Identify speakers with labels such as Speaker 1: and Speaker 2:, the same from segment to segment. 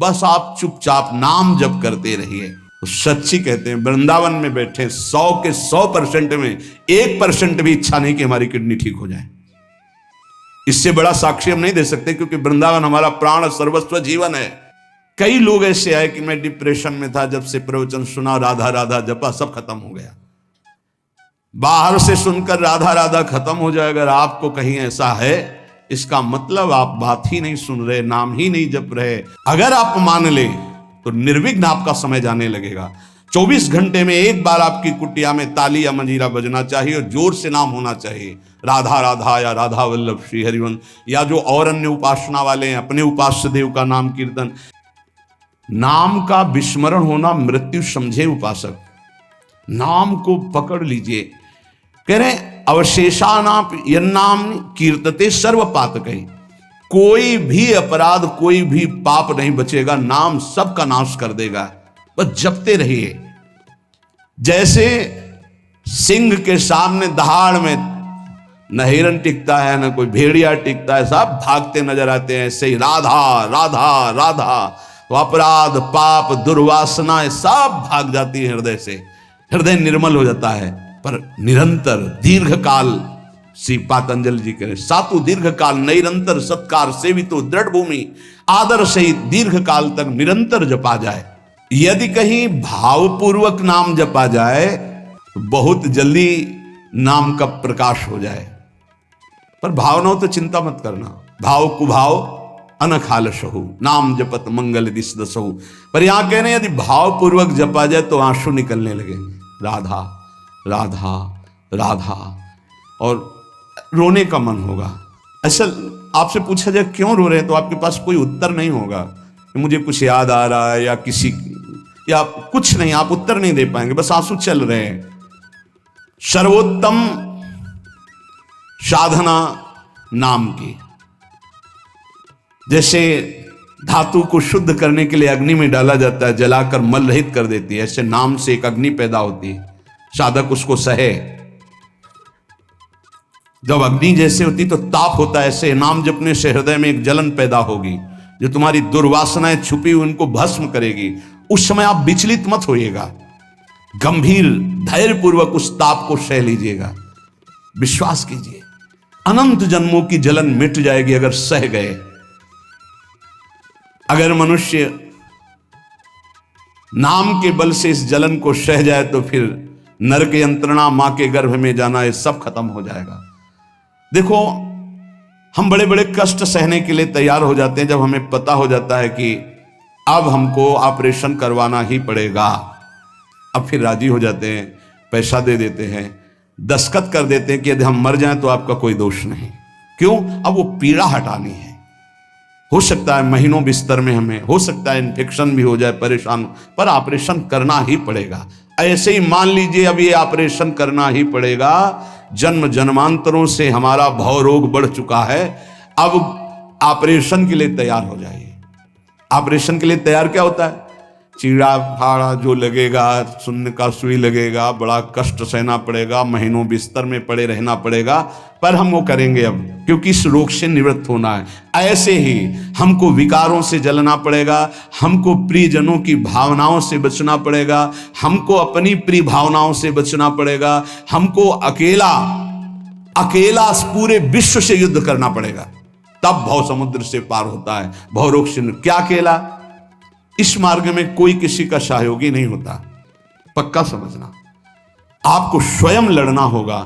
Speaker 1: बस आप चुपचाप नाम जप करते रहिए। तो सच्ची कहते हैं वृंदावन में बैठे 100 के 100% में 1% भी इच्छा नहीं कि हमारी किडनी ठीक हो जाए। इससे बड़ा साक्षी हम नहीं दे सकते, क्योंकि वृंदावन हमारा प्राण सर्वस्व जीवन है। कई लोग ऐसे आए कि मैं डिप्रेशन में था, जब से प्रवचन सुना राधा राधा जपा सब खत्म हो गया। बाहर से सुनकर राधा राधा खत्म हो जाए, अगर आपको कहीं ऐसा है इसका मतलब आप बात ही नहीं सुन रहे, नाम ही नहीं जप रहे। अगर आप मान ले तो निर्विघ्न आपका समय जाने लगेगा। 24 घंटे में एक बार आपकी कुटिया में ताली या मंजीरा बजना चाहिए और जोर से नाम होना चाहिए, राधा राधा या राधा वल्लभ श्री हरिवंश, या जो और अन्य उपासना वाले हैं अपने उपास्य देव का नाम कीर्तन। नाम का विस्मरण होना मृत्यु समझे उपासक, नाम को पकड़ लीजिए। कह रहे अवशेषानाप यन्नाम कीर्तते सर्व पातकै, कोई भी अपराध कोई भी पाप नहीं बचेगा, नाम सबका नाश कर देगा। बस जपते रहिए। जैसे सिंह के सामने दहाड़ में न हिरन टिकता है न कोई भेड़िया टिकता है, सब भागते नजर आते हैं, ऐसे ही राधा राधा राधा तो अपराध पाप दुर्वासना सब भाग जाती है हृदय से, हृदय निर्मल हो जाता है। पर निरंतर दीर्घ काल, श्री पातंजलि जी कह रहे सातु दीर्घ काल निरंतर सत्कार सेवितो दृढ़ भूमि, आदर सहित दीर्घ काल तक निरंतर जपा जाए। यदि कहीं भावपूर्वक नाम जपा जाए तो बहुत जल्दी नाम का प्रकाश हो जाए। पर भावनाओं तो चिंता मत करना, भाव कुभाव अनखालसहु नाम जपत मंगल दिस दसहु। पर यहां कह रहे हैं यदि भावपूर्वक जपा जाए तो आंसू निकलने लगेंगे, राधा राधा राधा, और रोने का मन होगा। असल आपसे पूछा जाए क्यों रो रहे हैं तो आपके पास कोई उत्तर नहीं होगा कि मुझे कुछ याद आ रहा है या किसी या कुछ नहीं, आप उत्तर नहीं दे पाएंगे, बस आंसू चल रहे हैं। सर्वोत्तम साधना नाम की, जैसे धातु को शुद्ध करने के लिए अग्नि में डाला जाता है, जलाकर मल रहित कर देती है, ऐसे नाम से एक अग्नि पैदा होती है, साधक उसको सहे। जब अग्नि जैसे होती तो ताप होता है, ऐसे नाम जपने से हृदय में एक जलन पैदा होगी जो तुम्हारी दुर्वासनाएं छुपी हुई उनको भस्म करेगी। उस समय आप विचलित मत होइएगा, गंभीर धैर्यपूर्वक उस ताप को सह लीजिएगा। विश्वास कीजिए अनंत जन्मों की जलन मिट जाएगी अगर सह गए। अगर मनुष्य नाम के बल से इस जलन को सह जाए तो फिर नरक यंत्रणा, मां के गर्भ में जाना, ये सब खत्म हो जाएगा। देखो हम बड़े बड़े कष्ट सहने के लिए तैयार हो जाते हैं जब हमें पता हो जाता है कि अब हमको ऑपरेशन करवाना ही पड़ेगा। अब फिर राजी हो जाते हैं, पैसा दे देते हैं, दस्तखत कर देते हैं कि यदि हम मर जाएं तो आपका कोई दोष नहीं। क्यों? अब वो पीड़ा हटानी है। हो सकता है महीनों बिस्तर में हमें, हो सकता है इन्फेक्शन भी हो जाए, परेशान, पर ऑपरेशन करना ही पड़ेगा। ऐसे ही मान लीजिए अब ये ऑपरेशन करना ही पड़ेगा। जन्म जन्मांतरों से हमारा भव रोग बढ़ चुका है, अब ऑपरेशन के लिए तैयार हो जाइए। ऑपरेशन के लिए तैयार क्या होता है? चीड़ा फाड़ा जो लगेगा, सुन्न का सुई लगेगा, बड़ा कष्ट सहना पड़ेगा, महीनों बिस्तर में पड़े रहना पड़ेगा, पर हम वो करेंगे अब, क्योंकि इस रोग से निवृत्त होना है। ऐसे ही हमको विकारों से जलना पड़ेगा, हमको प्रियजनों की भावनाओं से बचना पड़ेगा, हमको अपनी प्रिय भावनाओं से बचना पड़ेगा, हमको अकेला पूरे विश्व से युद्ध करना पड़ेगा, तब भव समुद्र से पार होता है। भव रोग से क्या अकेला? इस मार्ग में कोई किसी का सहयोगी नहीं होता, पक्का समझना। आपको स्वयं लड़ना होगा,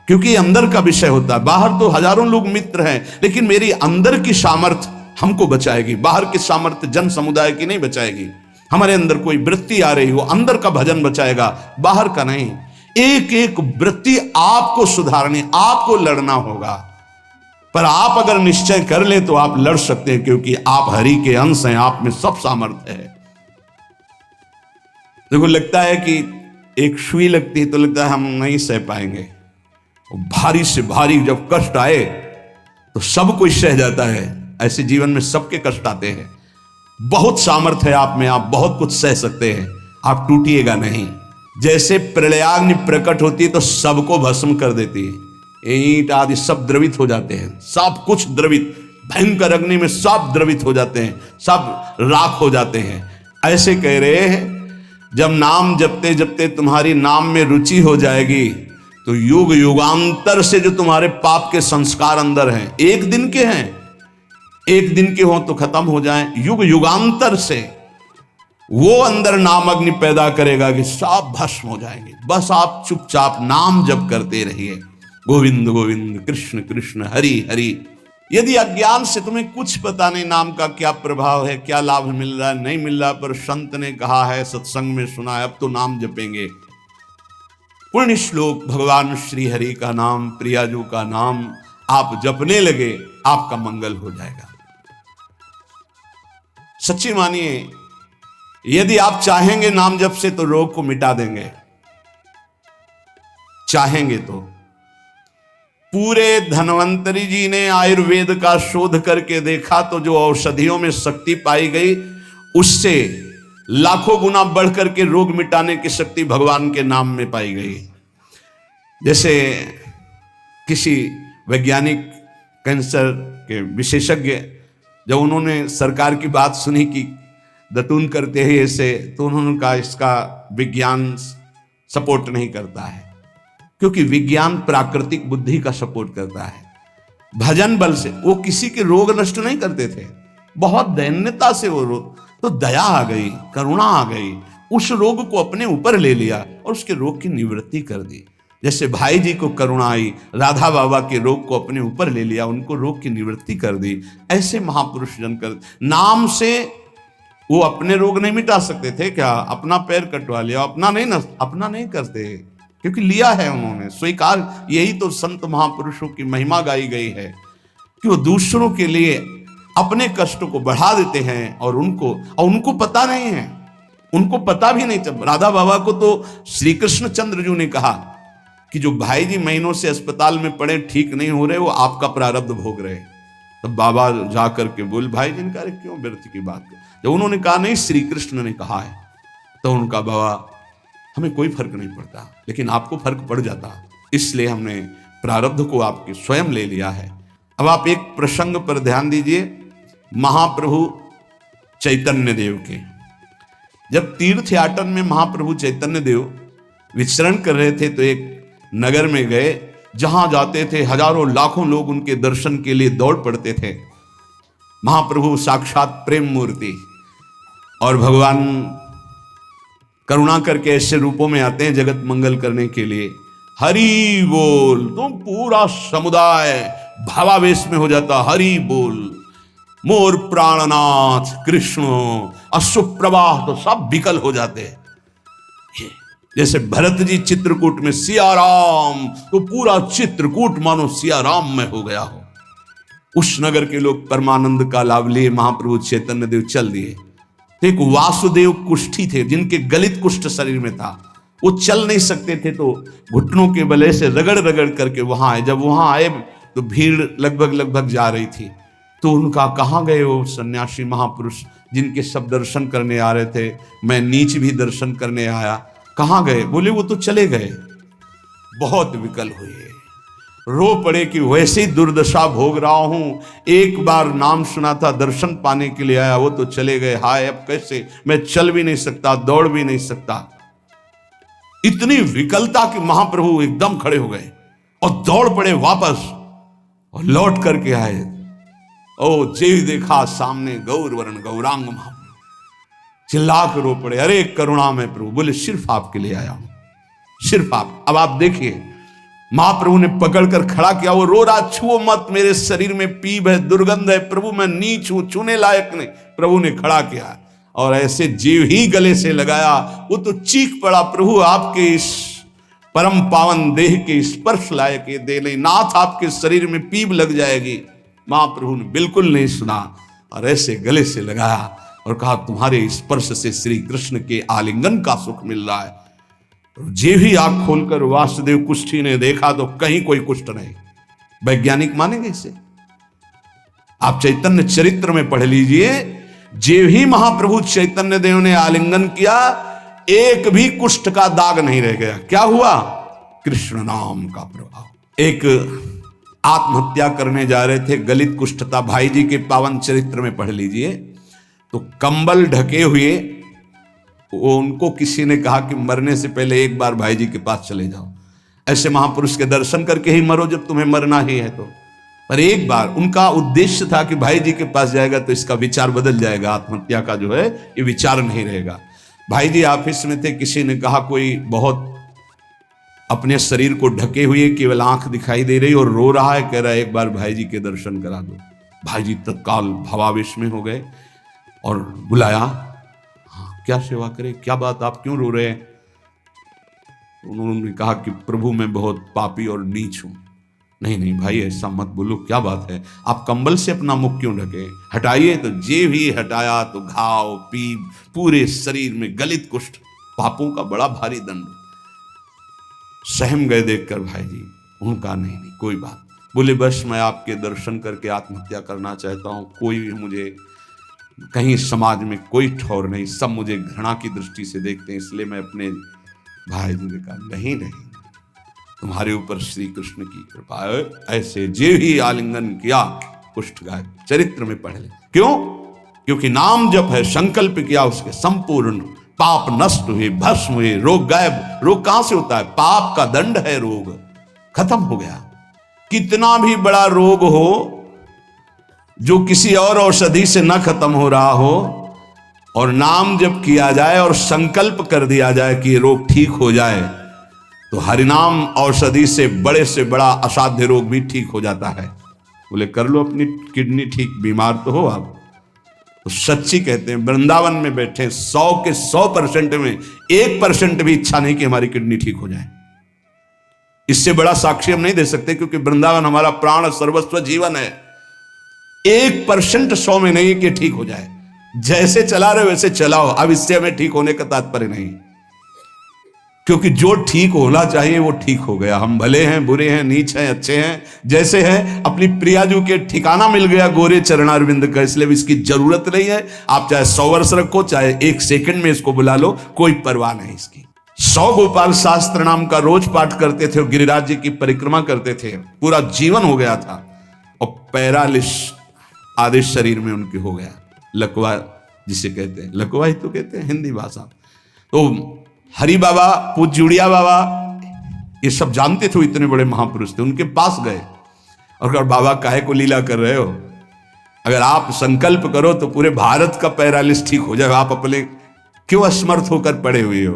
Speaker 1: क्योंकि अंदर का विषय होता है। बाहर तो हजारों लोग मित्र हैं, लेकिन मेरी अंदर की सामर्थ्य हमको बचाएगी। बाहर की सामर्थ्य जन समुदाय की नहीं बचाएगी। हमारे अंदर कोई वृत्ति आ रही हो, अंदर का भजन बचाएगा, बाहर का नहीं। एक एक वृत्ति आपको सुधारनी, आपको लड़ना होगा। पर आप अगर निश्चय कर ले तो आप लड़ सकते हैं, क्योंकि आप हरि के अंश हैं, आप में सब सामर्थ्य है। देखो लगता है कि एक सुई लगती है तो लगता है हम नहीं सह पाएंगे, भारी से भारी जब कष्ट आए तो सब कोई सह जाता है। ऐसे जीवन में सबके कष्ट आते हैं। बहुत सामर्थ्य है आप में, आप बहुत कुछ सह सकते हैं, आप टूटिएगा नहीं। जैसे प्रलयाग्नि प्रकट होती है तो सबको भस्म कर देती है, ईंट आदि सब द्रवित हो जाते हैं, सब कुछ द्रवित, भयंकर अग्नि में सब द्रवित हो जाते हैं, सब राख हो जाते हैं। ऐसे कह रहे हैं जब नाम जपते जपते तुम्हारी नाम में रुचि हो जाएगी तो युग युगांतर से जो तुम्हारे पाप के संस्कार अंदर हैं, एक दिन के हैं, एक दिन के हो तो खत्म हो जाएं, युग युगांतर से वो अंदर नाम अग्नि पैदा करेगा कि सब भस्म हो जाएंगे। बस आप चुपचाप नाम जप करते रहिए, गोविंद गोविंद कृष्ण कृष्ण हरि हरि। यदि अज्ञान से तुम्हें कुछ पता नहीं नाम का क्या प्रभाव है, क्या लाभ मिल रहा है नहीं मिल रहा, पर संत ने कहा है, सत्संग में सुना है, अब तो नाम जपेंगे। पुण्य श्लोक भगवान श्री हरि का नाम, प्रियाजू का नाम आप जपने लगे, आपका मंगल हो जाएगा। सच्ची मानिए, यदि आप चाहेंगे नाम जप से तो रोग को मिटा देंगे, चाहेंगे तो। पूरे धन्वंतरी जी ने आयुर्वेद का शोध करके देखा तो जो औषधियों में शक्ति पाई गई उससे लाखों गुना बढ़ करके रोग मिटाने की शक्ति भगवान के नाम में पाई गई। जैसे किसी वैज्ञानिक कैंसर के विशेषज्ञ जब उन्होंने सरकार की बात सुनी कि दतून करते हैं ऐसे, तो उन्होंने कहा इसका विज्ञान सपोर्ट नहीं करता है, क्योंकि विज्ञान प्राकृतिक बुद्धि का सपोर्ट करता है। भजन बल से वो किसी के रोग नष्ट नहीं करते थे, बहुत दैन्यता से वो रोग, तो दया आ गई, करुणा आ गई, उस रोग को अपने ऊपर ले लिया और उसके रोग की निवृत्ति कर दी। जैसे भाई जी को करुणा आई, राधा बाबा के रोग को अपने ऊपर ले लिया, उनको रोग की निवृत्ति कर दी। ऐसे महापुरुष जन कर नाम से वो अपने रोग नहीं मिटा सकते थे क्या? अपना पैर कटवा लिया, अपना नहीं करते, क्योंकि लिया है उन्होंने, स्वीकार। यही तो संत महापुरुषों की महिमा गाई गई है कि वो दूसरों के लिए अपने कष्ट को बढ़ा देते हैं और उनको पता नहीं है, उनको पता भी नहीं चल। राधा बाबा को तो श्री कृष्ण चंद्र जी ने कहा कि जो भाई जी महीनों से अस्पताल में पड़े, ठीक नहीं हो रहे, वो आपका प्रारब्ध भोग रहे। तो बाबा जा करके बोल, भाई जी ने कहा क्यों व्यर्थ की बात। जब उन्होंने कहा नहीं श्री कृष्ण ने कहा है, तो उनका बाबा हमें कोई फर्क नहीं पड़ता, लेकिन आपको फर्क पड़ जाता, इसलिए हमने प्रारब्ध को आपके स्वयं ले लिया है। अब आप एक प्रसंग पर ध्यान दीजिए, महाप्रभु चैतन्य देव के जब तीर्थ याटन में महाप्रभु चैतन्य देव विचरण कर रहे थे तो एक नगर में गए, जहां जाते थे हजारों लाखों लोग उनके दर्शन के लिए दौड़ पड़ते थे। महाप्रभु साक्षात प्रेम मूर्ति, और भगवान करुणा करके ऐसे रूपों में आते हैं जगत मंगल करने के लिए। हरि बोल, तो पूरा समुदाय भावावेश में हो जाता, हरि बोल, मोर प्राणनाथ कृष्ण, अश्रुप्रवाह तो सब विकल हो जाते। जैसे भरत जी चित्रकूट में सिया राम, तो पूरा चित्रकूट मानो सिया राम में हो गया हो। उस नगर के लोग परमानंद का लाभ लिए, महाप्रभु चैतन्य देव चल दिए। तो एक वासुदेव कुष्ठी थे जिनके गलित कुष्ठ शरीर में था, वो चल नहीं सकते थे, तो घुटनों के बले से रगड़ रगड़ करके वहां आए। जब वहां आए तो भीड़ लगभग जा रही थी, तो उनका कहाँ गए वो सन्यासी महापुरुष जिनके सब दर्शन करने आ रहे थे, मैं नीच भी दर्शन करने आया, कहाँ गए? बोले वो तो चले गए। बहुत विकल हुए, रो पड़े कि वैसे ही दुर्दशा भोग रहा हूं, एक बार नाम सुना था, दर्शन पाने के लिए आया, वो तो चले गए, हाय अब कैसे, मैं चल भी नहीं सकता, दौड़ भी नहीं सकता। इतनी विकलता कि महाप्रभु एकदम खड़े हो गए और दौड़ पड़े वापस और लौट करके आए। ओ जेव देखा सामने गौर वर्ण गौरांग महाप्रभु, चिल्ला कर रो पड़े, अरे करुणा में प्रभु। बोले सिर्फ आपके लिए आया हूं, सिर्फ आप। अब आप देखिए, महाप्रभु ने पकड़कर खड़ा किया, वो रो रहा, छुओ मत, मेरे शरीर में पीप है, दुर्गंध है, प्रभु मैं नीच हूं, छूने लायक नहीं। प्रभु ने खड़ा किया और ऐसे जीव ही गले से लगाया, वो तो चीख पड़ा, प्रभु आपके इस परम पावन देह के स्पर्श लायक ये दे नहीं, नाथ आपके शरीर में पीप लग जाएगी। महाप्रभु ने बिल्कुल नहीं सुना और ऐसे गले से लगाया और कहा, तुम्हारे स्पर्श से श्री कृष्ण के आलिंगन का सुख मिल रहा है। जे भी आंख खोलकर वासुदेव कुष्ठी ने देखा तो कहीं कोई कुष्ठ नहीं। वैज्ञानिक मानेंगे इसे? आप चैतन्य चरित्र में पढ़ लीजिए, जे भी महाप्रभु चैतन्य देव ने आलिंगन किया, एक भी कुष्ठ का दाग नहीं रह गया। क्या हुआ? कृष्ण नाम का प्रभाव। एक आत्महत्या करने जा रहे थे, गलित कुष्ठ था। भाई जी के पावन चरित्र में पढ़ लीजिए। तो कंबल ढके हुए वो उनको किसी ने कहा कि मरने से पहले एक बार भाई जी के पास चले जाओ, ऐसे महापुरुष के दर्शन करके ही मरो जब तुम्हें मरना ही है तो। पर एक बार उनका उद्देश्य था कि भाई जी के पास जाएगा तो इसका विचार बदल जाएगा, आत्महत्या का जो है ये विचार नहीं रहेगा। भाई जी ऑफिस में थे, किसी ने कहा कोई बहुत अपने शरीर को ढके हुए केवल आंख दिखाई दे रही और रो रहा है, कह रहा है एक बार भाई जी के दर्शन करा दो। भाई जी तत्काल भावावेश में हो गए और बुलाया, हाँ क्या सेवा करे, क्या बात, आप क्यों रो रहे हैं? उन्होंने कहा कि प्रभु मैं बहुत पापी और नीच हूं। नहीं नहीं भाई ऐसा मत बोलो, क्या बात है, आप कंबल से अपना मुख क्यों ढके, हटाइए। तो जे भी हटाया तो घाव पीप पूरे शरीर में, गलित कुष्ठ, पापों का बड़ा भारी दंड। सहम गए देखकर भाई जी। उनका नहीं नहीं कोई बात, बोले बस मैं आपके दर्शन करके आत्महत्या करना चाहता हूं, कोई भी मुझे कहीं समाज में कोई ठौर नहीं, सब मुझे घृणा की दृष्टि से देखते हैं, इसलिए मैं अपने भाई जी ने कहा नहीं नहीं तुम्हारे ऊपर श्री कृष्ण की कृपा है। ऐसे जे भी आलिंगन किया कुष्ठ गायब, चरित्र में पढ़ ले। क्यों? क्योंकि नाम जप है, संकल्प किया उसके संपूर्ण पाप नष्ट हुए, भस्म हुए, रोग गायब। रोग कहां से होता है? पाप का दंड है, रोग खत्म हो गया। कितना भी बड़ा रोग हो जो किसी और औषधि से न खत्म हो रहा हो और नाम जब किया जाए और संकल्प कर दिया जाए कि रोग ठीक हो जाए, तो हरिनाम औषधि से बड़ा असाध्य रोग भी ठीक हो जाता है। बोले कर लो अपनी किडनी ठीक, बीमार तो हो आप। तो सच्ची कहते हैं वृंदावन में बैठे 100 के 100% में 1% भी इच्छा नहीं कि हमारी किडनी ठीक हो जाए। इससे बड़ा साक्षी हम नहीं दे सकते, क्योंकि वृंदावन हमारा प्राण सर्वस्व जीवन है। 1% 100 में नहीं कि ठीक हो जाए, जैसे चला रहे वैसे चलाओ। अब इससे हमें ठीक होने का तात्पर्य नहीं, क्योंकि जो ठीक होना चाहिए वो ठीक हो गया। हम भले हैं, बुरे हैं, नीच हैं, अच्छे हैं, जैसे हैं। अपनी प्रियाजू के ठिकाना मिल गया गोरे चरणारविंद का, इसलिए इसकी जरूरत नहीं है। आप चाहे 100 वर्ष रखो, चाहे 1 सेकंड में इसको बुला लो, कोई परवाह नहीं इसकी। 100 गोपाल शास्त्र नाम का रोज पाठ करते थे, गिरिराज जी की परिक्रमा करते थे, पूरा जीवन हो गया था। और पैरालिस आदेश शरीर में उनके हो गया, लकवा जिसे कहते हैं, लकवा ही तो कहते हैं हिंदी भाषा। तो हरि बाबा, पूज्य जुड़िया बाबा, ये सब जानते थे, इतने बड़े महापुरुष थे। उनके पास गए और कहा बाबा काहे को लीला कर रहे हो, अगर आप संकल्प करो तो पूरे भारत का पैरालिस ठीक हो जाएगा, आप अपने क्यों असमर्थ होकर पड़े हुए हो?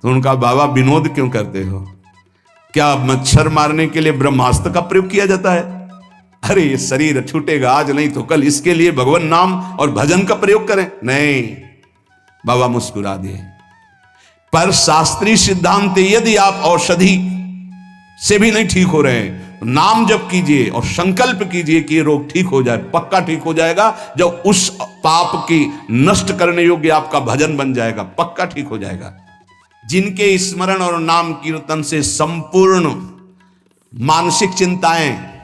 Speaker 1: तो उनका बाबा विनोद क्यों करते हो? क्या मच्छर मारने के लिए ब्रह्मास्त्र का प्रयोग किया जाता है? अरे ये शरीर छूटेगा आज नहीं तो कल, इसके लिए भगवान नाम और भजन का प्रयोग करें। नहीं, बाबा मुस्कुरा दिए। पर शास्त्रीय सिद्धांत, यदि आप औषधि से भी नहीं ठीक हो रहे हैं, नाम जप कीजिए और संकल्प कीजिए कि ये रोग ठीक हो जाए। पक्का ठीक हो जाएगा, जब उस पाप की नष्ट करने योग्य आपका भजन बन जाएगा, पक्का ठीक हो जाएगा। जिनके स्मरण और नाम कीर्तन से संपूर्ण मानसिक चिंताएं,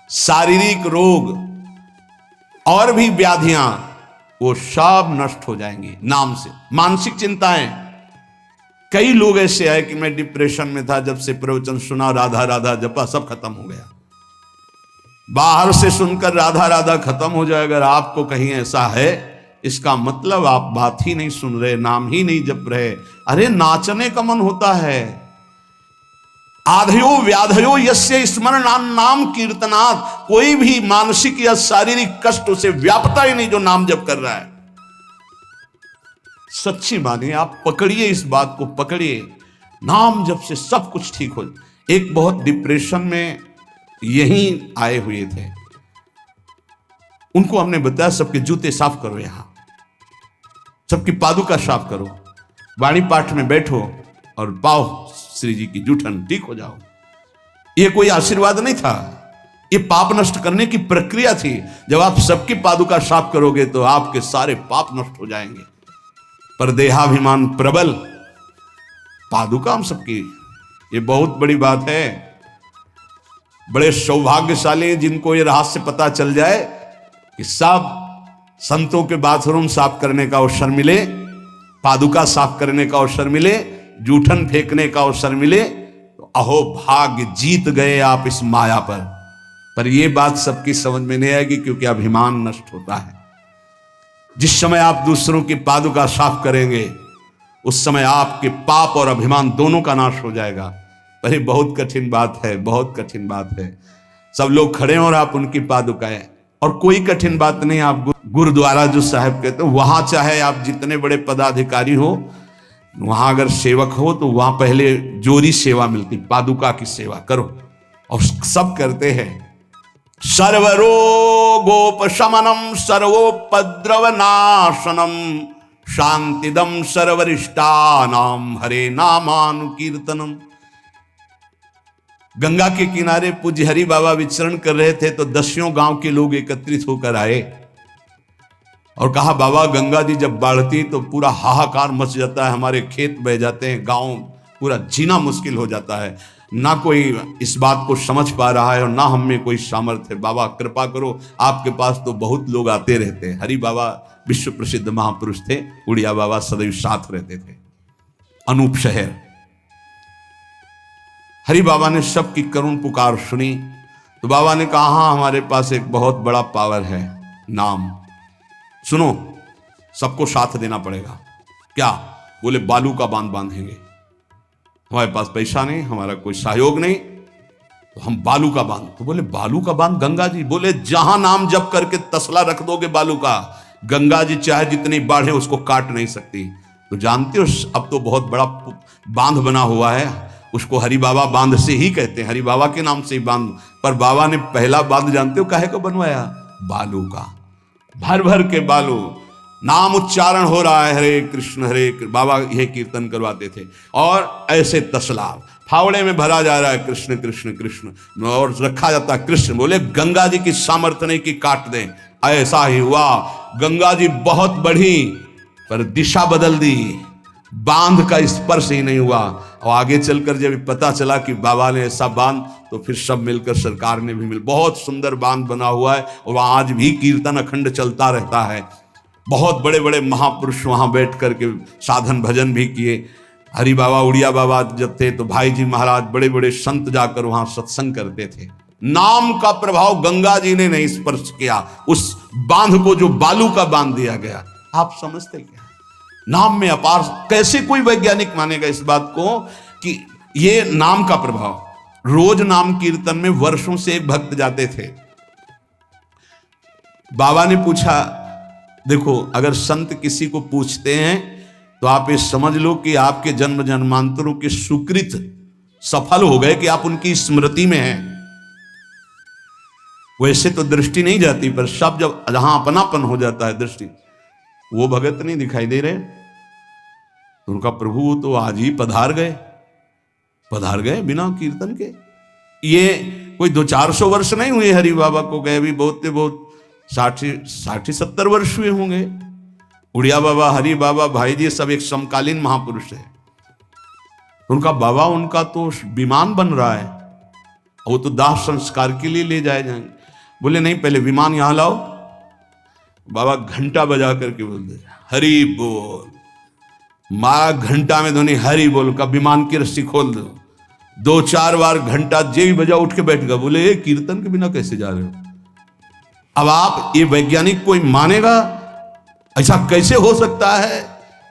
Speaker 1: शारीरिक रोग और भी व्याधियां, वो सब नष्ट हो जाएंगी नाम से। मानसिक चिंताएं, कई लोग ऐसे आए कि मैं डिप्रेशन में था, जब से प्रवचन सुना, राधा राधा जपा, सब खत्म हो गया। बाहर से सुनकर राधा राधा खत्म हो जाए, अगर आपको कहीं ऐसा है, इसका मतलब आप बात ही नहीं सुन रहे, नाम ही नहीं जप रहे। अरे नाचने का मन होता है। आधयो व्याधयो यस्य स्मरणान नाम कीर्तनात्, कोई भी मानसिक या शारीरिक कष्ट उसे व्यापता ही नहीं जो नाम जप कर रहा है। सच्ची मानिए, आप पकड़िए, इस बात को पकड़िए, नाम जप से सब कुछ ठीक हो। एक बहुत डिप्रेशन में यहीं आए हुए थे, उनको हमने बताया सबके जूते साफ करो, यहां सबकी पादुका साफ करो, वाणी पाठ में बैठो और पाओ श्री जी की जूठन, ठीक हो जाओ। यह कोई आशीर्वाद नहीं था, ये पाप नष्ट करने की प्रक्रिया थी। जब आप सबकी पादुका साफ करोगे तो आपके सारे पाप नष्ट हो जाएंगे। पर देहाभिमान प्रबल, पादुका हम सबकी, ये बहुत बड़ी बात है। बड़े सौभाग्यशाली जिनको ये रहस्य पता चल जाए कि सब संतों के बाथरूम साफ करने का अवसर मिले, पादुका साफ करने का अवसर मिले, जूठन फेंकने का अवसर मिले, तो अहो भाग्य, जीत गए आप इस माया पर। पर यह बात सबकी समझ में नहीं आएगी, क्योंकि अभिमान नष्ट होता है। जिस समय आप दूसरों की पादुका साफ करेंगे, उस समय आपके पाप और अभिमान दोनों का नाश हो जाएगा। पर ये बहुत कठिन बात है, बहुत कठिन बात है। सब लोग खड़े हैं और आप उनकी पादुकाएं, और कोई कठिन बात नहीं। आप गुरुद्वारा जो साहब कहते हो, वहां चाहे आप जितने बड़े पदाधिकारी हो, वहां अगर सेवक हो तो वहां पहले जोरी सेवा मिलती, पादुका की सेवा करो। और सब करते हैं। सर्वरोगोपशमनम सर्वोपद्रवनाशनम शांतिदम सर्वरिष्टानाम हरे नामानुकीर्तनम। गंगा के किनारे पूज्य हरि बाबा विचरण कर रहे थे तो 10 गांव के लोग एकत्रित होकर आए और कहा, बाबा गंगा जी जब बढ़ती तो पूरा हाहाकार मच जाता है, हमारे खेत बह जाते हैं, गांव पूरा जीना मुश्किल हो जाता है। ना कोई इस बात को समझ पा रहा है और ना हम में कोई सामर्थ्य है। बाबा कृपा करो, आपके पास तो बहुत लोग आते रहते हैं। हरि बाबा विश्व प्रसिद्ध महापुरुष थे, उड़िया बाबा सदैव साथ रहते थे। अनूप शहर। हरि बाबा ने सबकी करुण पुकार सुनी तो बाबा ने कहा, हाँ हमारे पास एक बहुत बड़ा पावर है, नाम। सुनो, सबको साथ देना पड़ेगा। क्या? बोले बालू का बांध बांधेंगे। हमारे पास पैसा नहीं, हमारा कोई सहयोग नहीं, तो हम बालू का बांध। तो बोले बालू का बांध गंगा जी? बोले जहां नाम जप करके तसला रख दोगे बालू का, गंगा जी चाहे जितनी बाढ़ है उसको काट नहीं सकती। तो जानते हो अब तो बहुत बड़ा बांध बना हुआ है, उसको हरि बाबा बांध से ही कहते हैं, हरि बाबा के नाम से ही बांध। पर बाबा ने पहला बांध जानते हो काहे को बनवाया? बालू का। भर भर के बालू, नाम उच्चारण हो रहा है, हरे कृष्ण हरे कृष्ण, बाबा यह कीर्तन करवाते थे। और ऐसे तसला फावड़े में भरा जा रहा है, कृष्ण कृष्ण कृष्ण, और रखा जाता है कृष्ण। बोले गंगा जी की सामर्थ्य नहीं कि काट दें। ऐसा ही हुआ, गंगा जी बहुत बढ़ी पर दिशा बदल दी, बांध का स्पर्श ही नहीं हुआ। और आगे चलकर जब पता चला कि बाबा ने ऐसा बांध, तो फिर सब मिलकर सरकार ने भी बहुत सुंदर बांध बना हुआ है और वहाँ आज भी कीर्तन अखंड चलता रहता है। बहुत बड़े बड़े महापुरुष वहाँ बैठ करके साधन भजन भी किए। हरि बाबा उड़िया बाबा जब थे तो भाई जी महाराज बड़े बड़े संत जाकर वहाँ सत्संग करते थे। नाम का प्रभाव गंगा जी ने नहीं स्पर्श किया, उस बांध को जो बालू का बांध दिया गया। आप समझते क्या? नाम में अपार। कैसे कोई वैज्ञानिक मानेगा इस बात को कि ये नाम का प्रभाव? रोज नाम कीर्तन में वर्षों से एक भक्त जाते थे। बाबा ने पूछा, देखो अगर संत किसी को पूछते हैं तो आप ये समझ लो कि आपके जन्म जन्मांतरों के सुकृत सफल हो गए कि आप उनकी स्मृति में हैं। वैसे तो दृष्टि नहीं जाती, पर सब जब जहां अपनापन हो जाता है दृष्टि, वो भगत नहीं दिखाई दे रहे, तो उनका प्रभु तो आज ही पधार गए बिना कीर्तन के। ये कोई 200-400 वर्ष नहीं हुए हरि बाबा को गए, भी बहुत 60-70 वर्ष हुए होंगे। उड़िया बाबा, हरि बाबा, भाई जी सब एक समकालीन महापुरुष है। उनका बाबा, उनका तो विमान बन रहा है, वो तो दाह संस्कार के लिए ले जाए जाएंगे। बोले नहीं, पहले विमान यहां लाओ। बाबा घंटा बजा करके बोलते, हरि बोल। मारा घंटा में ध्वनि हरि बोल का, विमान की रस्सी खोल दो। 2-4 बार घंटा जे भी बजा, उठ के बैठ गया। बोले ये कीर्तन के बिना कैसे जा रहे हो? अब आप ये वैज्ञानिक कोई मानेगा? ऐसा कैसे हो सकता है?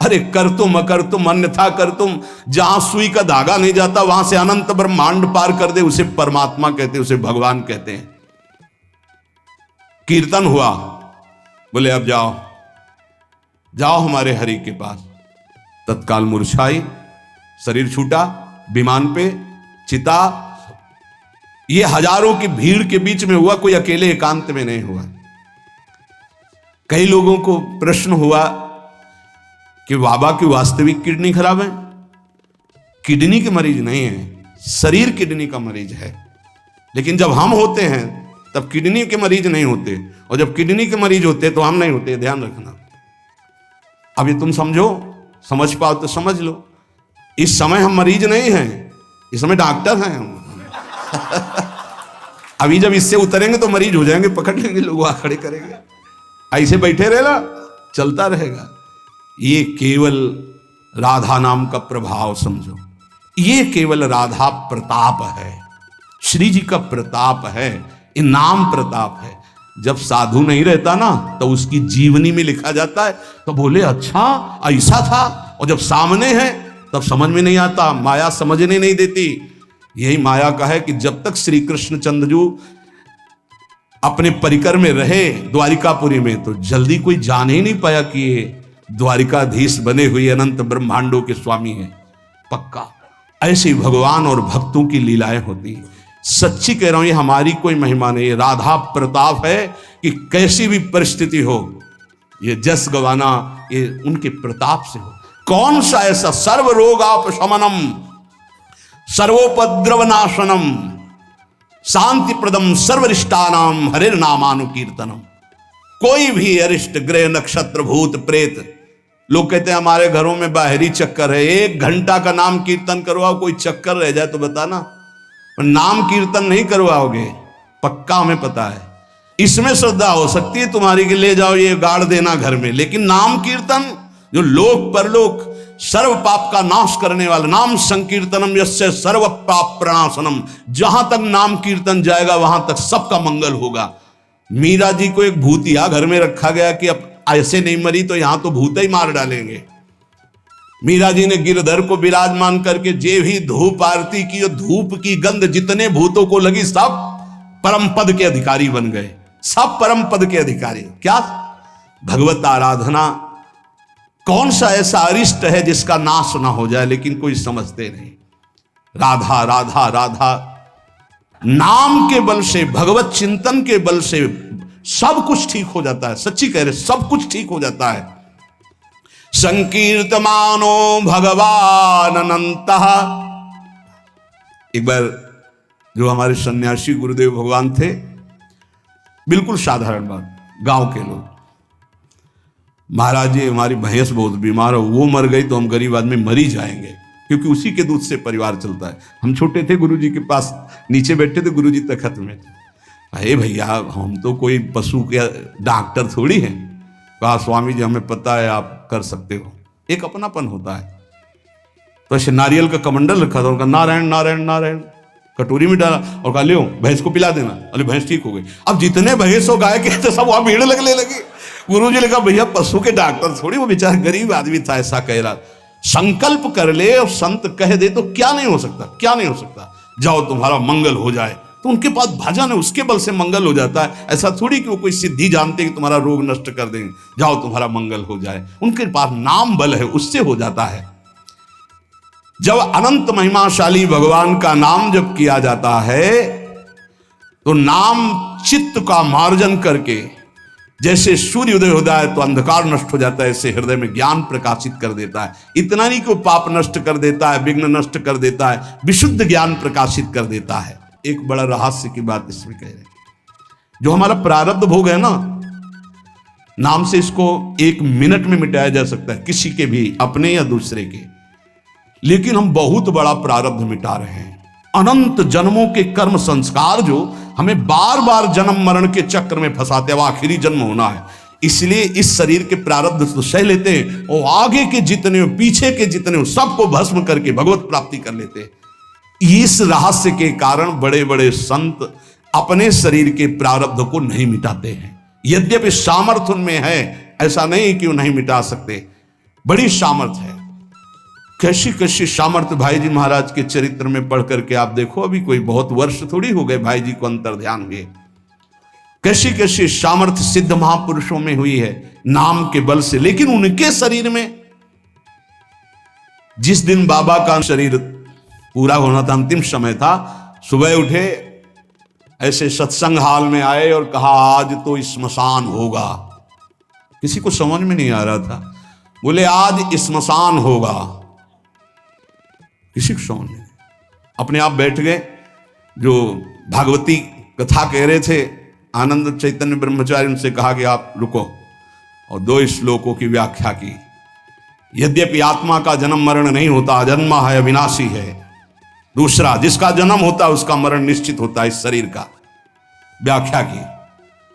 Speaker 1: अरे कर तुम अकर तुम अन्यथा कर तुम, जहां सुई का धागा नहीं जाता वहां से अनंत ब्रह्मांड पार कर दे, उसे परमात्मा कहते हैं, उसे भगवान कहते हैं। कीर्तन हुआ, बोले अब जाओ हमारे हरि के पास। तत्काल मूर्छाई, शरीर छूटा, विमान पे चिता। ये हजारों की भीड़ के बीच में हुआ, कोई अकेले एकांत में नहीं हुआ। कई लोगों को प्रश्न हुआ कि बाबा की वास्तविक किडनी खराब है। किडनी के मरीज नहीं है, शरीर किडनी का मरीज है। लेकिन जब हम होते हैं तब किडनी के मरीज नहीं होते, और जब किडनी के मरीज होते तो हम नहीं होते। ध्यान रखना। अब ये तुम समझ पाओ तो समझ लो। इस समय हम मरीज नहीं हैं, इस समय डॉक्टर हैं हम। अभी जब इससे उतरेंगे तो मरीज हो जाएंगे, पकड़ लेंगे लोग, वहां खड़े करेंगे। ऐसे बैठे रहेगा, चलता रहेगा। ये केवल राधा नाम का प्रभाव समझो, ये केवल राधा प्रताप है, श्री जी का प्रताप है ये नाम प्रताप है। जब साधु नहीं रहता ना तो उसकी जीवनी में लिखा जाता है, तो बोले अच्छा ऐसा था, और जब सामने है तब समझ में नहीं आता, माया समझने नहीं देती। यही माया का है कि जब तक श्री कृष्णचंद्र जी अपने परिकर में रहे द्वारिकापुरी में, तो जल्दी कोई जान ही नहीं पाया कि ये द्वारिकाधीश बने हुए अनंत ब्रह्मांडों के स्वामी हैं। पक्का ऐसे भगवान और भक्तों की लीलाएं होती हैं। सच्ची कह रहा हूं, ये हमारी कोई महिमा नहीं, राधा प्रताप है कि कैसी भी परिस्थिति हो, ये जस गवाना ये उनके प्रताप से हो। कौन सा ऐसा सर्व रोगापशमनम सर्वोपद्रव नाशनम शांति प्रदम सर्वरिष्टानाम हरिर नामानुकीर्तनम। कोई भी अरिष्ट ग्रह नक्षत्र भूत प्रेत, लोग कहते हैं हमारे घरों में बाहरी चक्कर है, 1 घंटा का नाम कीर्तन करवाओ, कोई चक्कर रह जाए तो बताना, पर नाम कीर्तन नहीं करवाओगे, पक्का हमें पता है। इसमें श्रद्धा हो सकती है तुम्हारी कि ले जाओ ये गाड़ देना घर में, लेकिन नाम कीर्तन जो लोक परलोक सर्व पाप का नाश करने वाला, नाम संकीर्तनम यस्य सर्व पाप प्रणाशनम, जहां तक नाम कीर्तन जाएगा वहां तक सबका मंगल होगा। मीरा जी को एक भूतिया घर में रखा गया कि अब ऐसे नहीं मरी तो यहां तो भूत ही मार डालेंगे। मीरा जी ने गिरधर को विराजमान करके जे भी धूप आरती की, धूप की गंध जितने भूतों को लगी सब परम पद के अधिकारी बन गए, सब परम पद के अधिकारी। क्या भगवत आराधना, कौन सा ऐसा अरिष्ट है जिसका नाश ना हो जाए, लेकिन कोई समझते नहीं। राधा राधा राधा नाम के बल से, भगवत चिंतन के बल से सब कुछ ठीक हो जाता है। सच्ची कह रहे, सब कुछ ठीक हो जाता है। संकीर्तमानो भगवान अनंत। एक बार जो हमारे सन्यासी गुरुदेव भगवान थे, बिल्कुल साधारण बात, गांव के लोग, महाराज जी हमारी भैंस बहुत बीमार हो, वो मर गई तो हम गरीब आदमी मर ही जाएंगे, क्योंकि उसी के दूध से परिवार चलता है। हम छोटे थे, गुरुजी के पास नीचे बैठे थे, गुरुजी तखत में। अरे भैया हम तो कोई पशु के डॉक्टर थोड़ी हैं। कहा स्वामी जी हमें पता है आप कर सकते हो, एक अपनापन होता है। तो ऐसे नारियल का कमंडल रखा था, उनका नारायण नारायण नारायण कटोरी में डाला और कहा ले भैंस को पिला देना। अरे भैंस ठीक हो गई। अब जितने भैंस हो गाय के थे सब वहां भीड़ लगने लगी। गुरु जी ने कहा भैया पशु के डॉक्टर थोड़ी, वो बेचारा गरीब आदमी था, ऐसा कह रहा। संकल्प कर ले और संत कह दे तो क्या नहीं हो सकता, क्या नहीं हो सकता। जाओ तुम्हारा मंगल हो जाए, तो उनके पास भजन है, उसके बल से मंगल हो जाता है। ऐसा थोड़ी कि वो कोई सिद्धि जानते कि तुम्हारा रोग नष्ट कर देंगे, जाओ तुम्हारा मंगल हो जाए। उनके पास नाम बल है, उससे हो जाता है। जब अनंत महिमाशाली भगवान का नाम जब किया जाता है तो नाम चित्त का मार्जन करके, जैसे सूर्य उदय होता है तो अंधकार नष्ट हो जाता है, ऐसे हृदय में ज्ञान प्रकाशित कर देता है। इतना नहीं कि वो पाप नष्ट कर देता है, विघ्न नष्ट कर देता है, विशुद्ध ज्ञान प्रकाशित कर देता है। एक बड़ा रहस्य की बात इसमें कह रहे हैं, जो हमारा प्रारब्ध भोग है ना, नाम से इसको 1 मिनट में मिटाया जा सकता है, किसी के भी, अपने या दूसरे के। लेकिन हम बहुत बड़ा प्रारब्ध मिटा रहे हैं। अनंत जन्मों के कर्म संस्कार जो हमें बार बार जन्म मरण के चक्र में फंसाते हैं, वो आखिरी जन्म होना है, इसलिए इस शरीर के प्रारब्ध तो सह लेते हैं, और आगे के जितने पीछे के जितने सबको भस्म करके भगवत प्राप्ति कर लेते हैं। इस रहस्य के कारण बड़े बड़े संत अपने शरीर के प्रारब्ध को नहीं मिटाते हैं। यद्यपि सामर्थ्य उनमें है, ऐसा नहीं कि वो नहीं मिटा सकते, बड़ी सामर्थ्य है। कैसी कैसी सामर्थ्य भाई जी महाराज के चरित्र में पढ़ करके आप देखो, अभी कोई बहुत वर्ष थोड़ी हो गए भाई जी को अंतर ध्यान हुए। कैसी कैसी सामर्थ्य सिद्ध महापुरुषों में हुई है नाम के बल से। लेकिन उनके शरीर में, जिस दिन बाबा का शरीर पूरा होना था, अंतिम समय था, सुबह उठे, ऐसे सत्संग हाल में आए और कहा आज तो स्मशान होगा। किसी को समझ में नहीं आ रहा था, बोले आज स्मशान होगा, किसी को समझ नहीं। अपने आप बैठ गए। जो भागवती कथा कह रहे थे आनंद चैतन्य ब्रह्मचारी, उनसे कहा कि आप रुको, और 2 श्लोकों की व्याख्या की। यद्यपि आत्मा का जन्म मरण नहीं होता, अजन्मा है, अविनाशी है। दूसरा, जिसका जन्म होता है उसका मरण निश्चित होता है, इस शरीर का। व्याख्या की,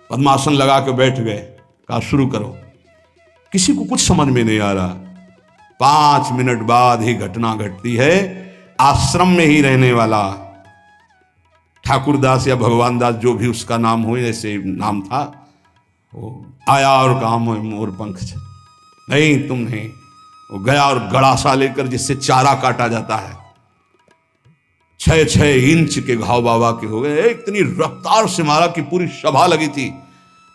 Speaker 1: पद्मासन लगा के बैठ गए, कहा शुरू करो। किसी को कुछ समझ में नहीं आ रहा। 5 मिनट बाद ही घटना घटती है। आश्रम में ही रहने वाला ठाकुर दास या भगवान दास जो भी उसका नाम हो, ऐसे नाम था, वो आया और कहा मोर पंख नहीं तुम नहीं। वो गया और गड़ासा लेकर जिससे चारा काटा जाता है, 6-6 इंच के घाव बाबा के हो गए। इतनी रफ्तार से मारा कि पूरी सभा लगी थी।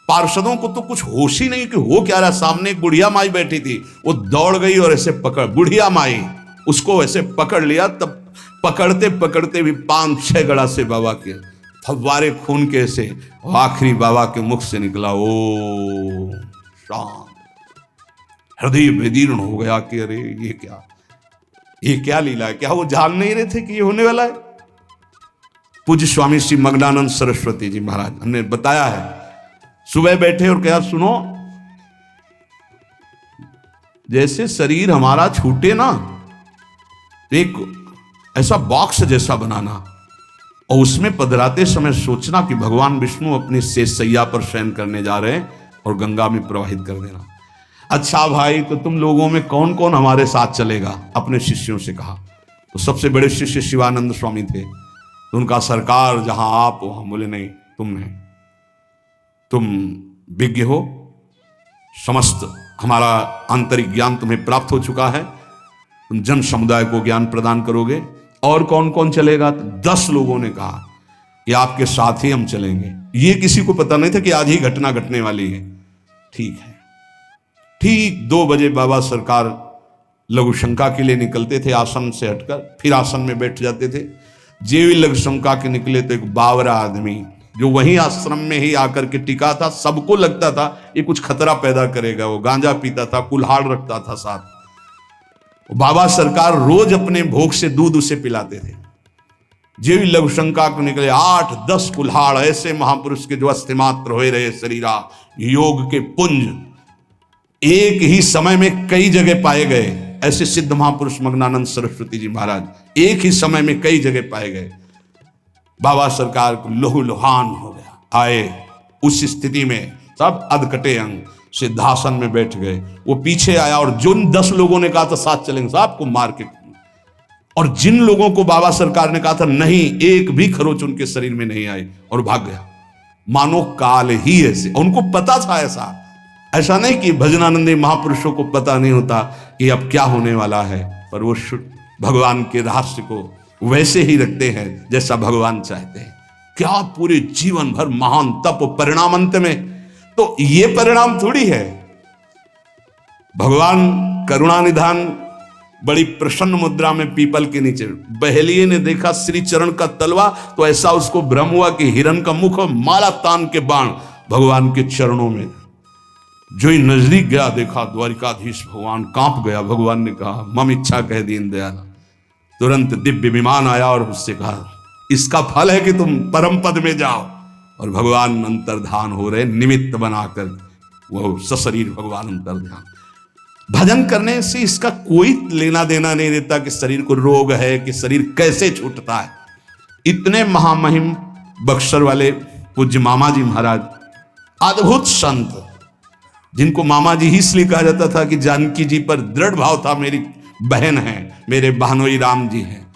Speaker 1: पार्षदों को तो कुछ होश ही नहीं कि हो क्या रहा। सामने एक बुढ़िया माई बैठी थी, वो दौड़ गई और ऐसे पकड़, बुढ़िया माई उसको ऐसे पकड़ लिया। तब पकड़ते पकड़ते भी 5-6 गड़ा से बाबा के फव्वारे खून के से आखिरी बाबा के मुख से निकला, ओ शांत। हृदय विदीर्ण हो गया कि अरे ये क्या लीला है। क्या वो जान नहीं रहे थे कि ये होने वाला है। पूज्य स्वामी श्री मग्नानंद सरस्वती जी महाराज हमने बताया है, सुबह बैठे और कहा सुनो, जैसे शरीर हमारा छूटे ना, एक ऐसा बॉक्स जैसा बनाना और उसमें पधराते समय सोचना कि भगवान विष्णु अपनी शेष सैया पर शयन करने जा रहे हैं और गंगा में प्रवाहित कर देना। अच्छा भाई, तो तुम लोगों में कौन कौन हमारे साथ चलेगा? अपने शिष्यों से कहा। तो सबसे बड़े शिष्य शिवानंद स्वामी थे। तो उनका सरकार जहां आप वहां, बोले नहीं तुम नहीं, तुम विज्ञ हो, समस्त हमारा आंतरिक ज्ञान तुम्हें प्राप्त हो चुका है, तुम जन समुदाय को ज्ञान प्रदान करोगे। और कौन कौन चलेगा? तो 10 लोगों ने कहा कि आपके साथ ही हम चलेंगे। ये किसी को पता नहीं था कि आज ही घटना घटने वाली है। ठीक है। ठीक 2 बजे बाबा सरकार लघु शंका के लिए निकलते थे, आसन से हटकर फिर आसन में बैठ जाते थे। जेवी लघु शंका के निकले तो एक बावरा आदमी जो वहीं आश्रम में ही आकर के टिका था, सबको लगता था ये कुछ खतरा पैदा करेगा। वो गांजा पीता था, कुल्हाड़ रखता था साथ। बाबा सरकार रोज अपने भोग से दूध उसे पिलाते थे। जेवी लघु शंका को निकले 8-10 कुल्हाड़ ऐसे महापुरुष के जो अस्थिमात्र होए रहे शरीरा, योग के पुंज एक ही समय में कई जगह पाए गए। ऐसे सिद्ध महापुरुष मग्नानंद सरस्वती जी महाराज एक ही समय में कई जगह पाए गए। बाबा सरकार को लोहू लोहान हो गया। आए उस स्थिति में सब अधकटे अंग सिद्धासन में बैठ गए। वो पीछे आया और जिन 10 लोगों ने कहा था साथ चलेंगे, साहब को मार के, और जिन लोगों को बाबा सरकार ने कहा था नहीं, एक भी खरोच उनके शरीर में नहीं आई और भाग गया। मानो काल ही ऐसे, उनको पता था। ऐसा नहीं कि भजनानंदी महापुरुषों को पता नहीं होता कि अब क्या होने वाला है, पर वो भगवान के रहस्य को वैसे ही रखते हैं जैसा भगवान चाहते हैं। क्या पूरे जीवन भर महान तप, परिणाम अंत में तो ये परिणाम थोड़ी है। भगवान करुणा निधान बड़ी प्रसन्न मुद्रा में पीपल के नीचे, बहेलिए ने देखा श्री चरण का तलवा तो ऐसा उसको भ्रम हुआ कि हिरण का मुख और माला तान के बाण भगवान के चरणों में। जो ही नजदीक गया देखा द्वारिकाधीश भगवान कांप गया। भगवान ने कहा मम इच्छा कह दीन दयाला। तुरंत दिव्य विमान आया और उससे कहा इसका फल है कि तुम परम पद में जाओ। और भगवान अंतर्धान हो रहे, निमित्त बनाकर वो सशरीर भगवान अंतर्धान। भजन करने से इसका कोई लेना देना नहीं रहता कि शरीर को रोग है, कि शरीर कैसे छूटता है। इतने महामहिम बक्सर वाले पूज्य मामा जी महाराज, अद्भुत संत, जिनको मामा जी ही इसलिए कहा जाता था कि जानकी जी पर दृढ़ भाव था, मेरी बहन है, मेरे बहनोई राम जी हैं।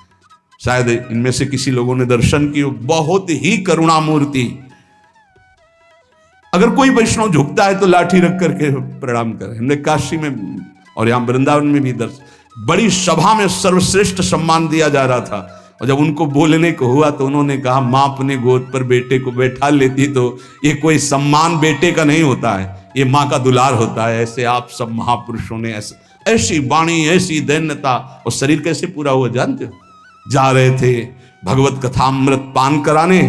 Speaker 1: शायद इनमें से किसी लोगों ने दर्शन किए। बहुत ही करुणा मूर्ति। अगर कोई वैष्णव झुकता है तो लाठी रख करके प्रणाम करें। हमने काशी में और यहां वृंदावन में भी दर्शन, बड़ी सभा में सर्वश्रेष्ठ सम्मान दिया जा रहा था। और जब उनको बोलने को हुआ तो उन्होंने कहा मां अपने गोद पर बेटे को बैठा लेती तो ये कोई सम्मान बेटे का नहीं होता है, ये मां का दुलार होता है। ऐसे आप सब महापुरुषों ने ऐसी वाणी, ऐसी दैन्यता, और शरीर कैसे पूरा हुआ जानते हो? जा रहे थे भगवत कथामृत पान कराने,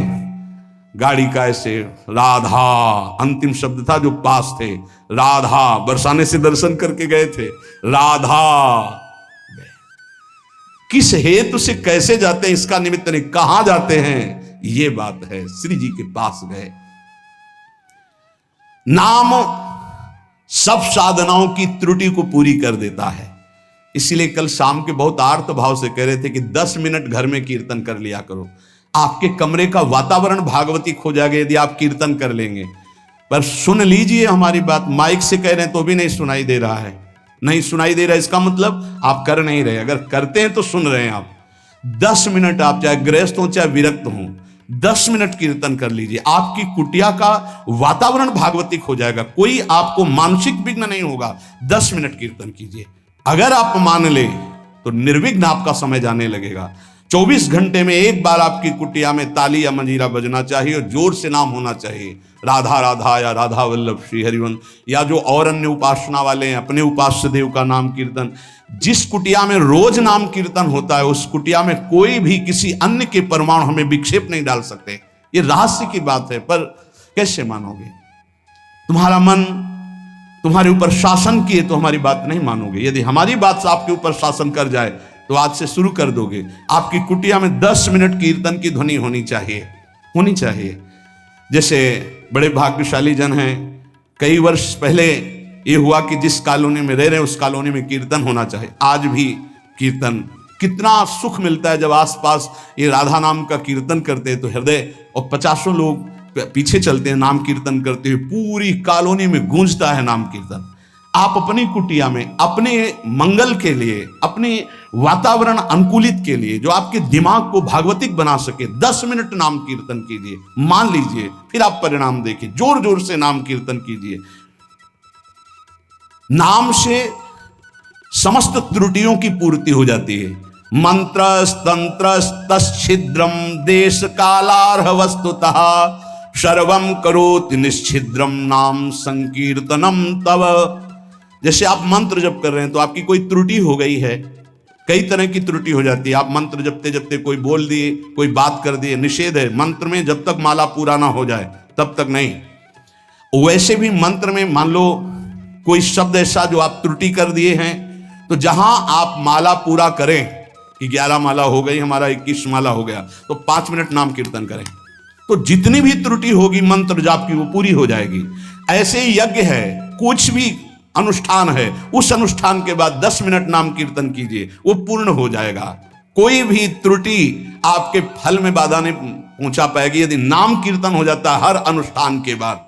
Speaker 1: गाड़ी का ऐसे राधा अंतिम शब्द था जो पास थे, राधा बरसाने से दर्शन करके गए थे, राधा किस हेतु से कैसे जाते हैं इसका निमित्त नहीं, कहां जाते हैं ये बात है। श्री जी के पास गए। नाम सब साधनाओं की त्रुटि को पूरी कर देता है। इसीलिए कल शाम के बहुत आर्त भाव से कह रहे थे कि 10 मिनट घर में कीर्तन कर लिया करो। आपके कमरे का वातावरण भागवती खो जाएगा यदि आप कीर्तन कर लेंगे। पर सुन लीजिए हमारी बात, माइक से कह रहे हैं तो भी नहीं सुनाई दे रहा है, नहीं सुनाई दे रहा है, इसका मतलब आप कर नहीं रहे। अगर करते हैं तो सुन रहे हैं आप। 10 मिनट आप चाहे गृहस्थ हो चाहे विरक्त हो, 10 मिनट कीर्तन कर लीजिए, आपकी कुटिया का वातावरण भागवतिक हो जाएगा, कोई आपको मानसिक विघ्न नहीं होगा। 10 मिनट कीर्तन कीजिए, अगर आप मान ले तो निर्विघ्न आपका समय जाने लगेगा। 24 घंटे में एक बार आपकी कुटिया में ताली या मंजीरा बजना चाहिए और जोर से नाम होना चाहिए, राधा राधा या राधा वल्लभ श्री हरिवंश, या जो और अन्य उपासना वाले हैं अपने उपास्य देव का नाम कीर्तन। जिस कुटिया में रोज नाम कीर्तन होता है उस कुटिया में कोई भी किसी अन्य के परमाणु हमें विक्षेप नहीं डाल सकते। ये रहस्य की बात है, पर कैसे मानोगे? तुम्हारा मन तुम्हारे ऊपर शासन किए तो हमारी बात नहीं मानोगे। यदि हमारी बात आपके ऊपर शासन कर जाए तो आज से शुरू कर दोगे। आपकी कुटिया में 10 मिनट कीर्तन की ध्वनि होनी चाहिए। जैसे बड़े भाग्यशाली जन हैं, कई वर्ष पहले ये हुआ कि जिस कॉलोनी में रह रहे हैं उस कॉलोनी में कीर्तन होना चाहिए। आज भी कीर्तन, कितना सुख मिलता है जब आसपास ये राधा नाम का कीर्तन करते हैं तो हृदय, और 50 लोग पीछे चलते हैं नाम कीर्तन करते हुए, पूरी कॉलोनी में गूंजता है नाम कीर्तन। आप अपनी कुटिया में अपने मंगल के लिए, अपने वातावरण अनुकूलित के लिए, जो आपके दिमाग को भागवतिक बना सके, 10 मिनट नाम कीर्तन कीजिए, मान लीजिए, फिर आप परिणाम देखिए। जोर जोर से नाम कीर्तन कीजिए। नाम से समस्त त्रुटियों की पूर्ति हो जाती है। मंत्र तंत्र तच्छिद्रम देश कालार्ह वस्तुतः सर्वम करोति निश्छिद्रम नाम संकीर्तनम तव। जैसे आप मंत्र जप कर रहे हैं तो आपकी कोई त्रुटि हो गई है, कई तरह की त्रुटि हो जाती है। आप मंत्र जपते जपते कोई बोल दिए, कोई बात कर दिए, निषेध है मंत्र में, जब तक माला पूरा ना हो जाए तब तक नहीं। वैसे भी मंत्र में मान लो कोई शब्द ऐसा जो आप त्रुटि कर दिए हैं, तो जहां आप माला पूरा करें कि 11 माला हो गई, हमारा 21 माला हो गया, तो 5 मिनट नाम कीर्तन करें, तो जितनी भी त्रुटि होगी मंत्र जाप की वो पूरी हो जाएगी। ऐसे ही यज्ञ है, कुछ भी अनुष्ठान है, उस अनुष्ठान के बाद 10 मिनट नाम कीर्तन कीजिए, वो पूर्ण हो जाएगा। कोई भी त्रुटि आपके फल में बाधा नहीं पहुंचा पाएगी यदि नाम कीर्तन हो जाता है हर अनुष्ठान के बाद।